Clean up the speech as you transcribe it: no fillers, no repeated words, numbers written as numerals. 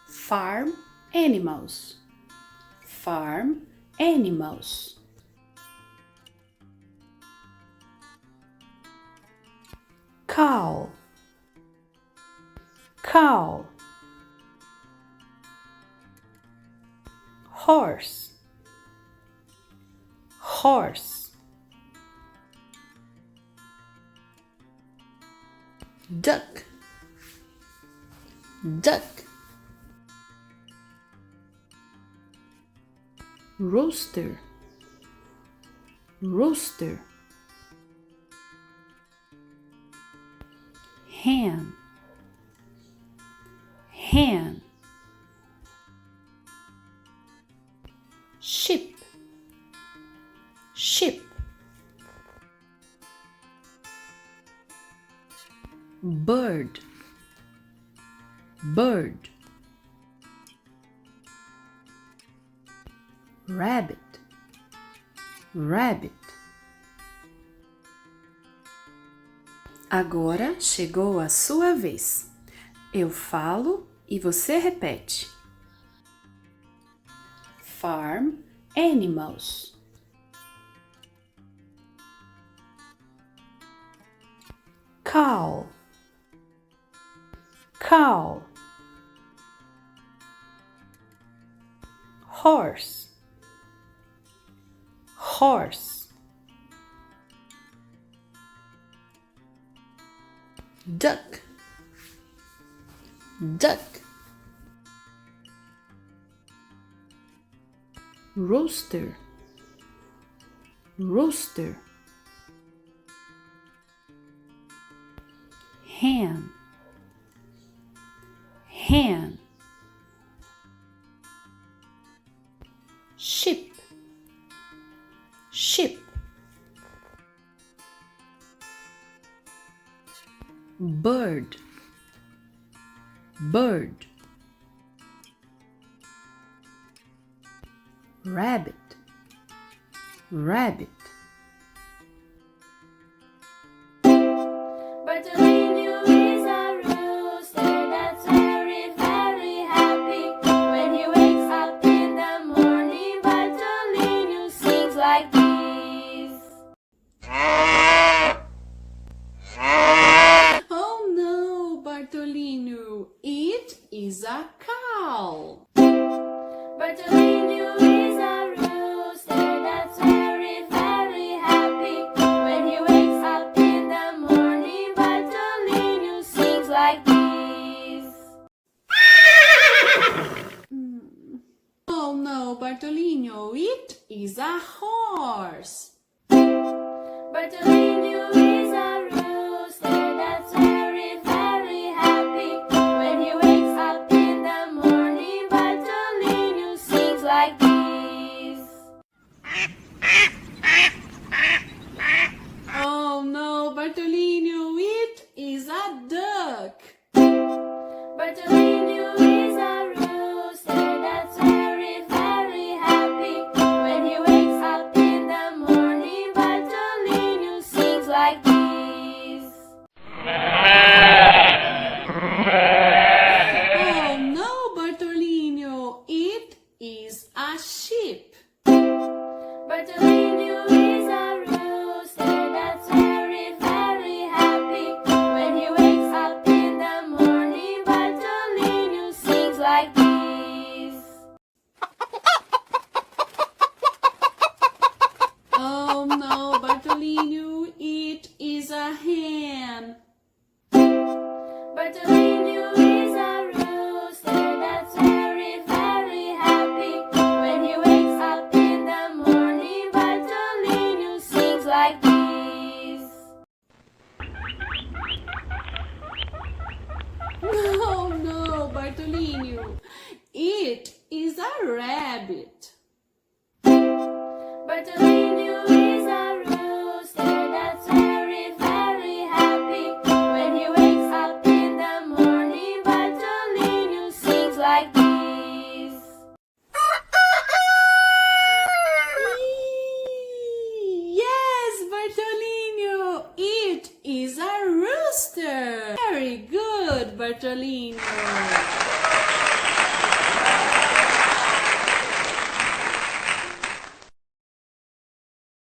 Farm animals. Farm animals. Cow. Cow. Horse. Horse. Duck. Duck. Rooster. Rooster. Hen. Hen. Sheep. Sheep. Bird. Bird. Rabbit. Rabbit. Agora chegou a sua vez. Eu falo e você repete. Farm animals. Cow. Cow. Horse. Horse. Duck. Duck. Rooster. Rooster. Hen. Hen. Sheep. Sheep. Bird. Bird. Rabbit. Rabbit. Bartolino is a rooster that's very, very happy. When he wakes up in the morning, Bartolino sings like this. Oh no, Bartolino, it is a cow. Bartolino is a rooster that's very, very happy. When he wakes up in the morning, Bartolino sings like this. Oh no, Bartolino, it is a horse. Bartolino is a rooster that's very, very happy. When he wakes up in the morning, Bartolino sings like this. Oh no, Bartolino, it is a duck. Bartolino is a rooster that's very, very happy. When he wakes up in the morning, Bartolino sings like this. Bartolino.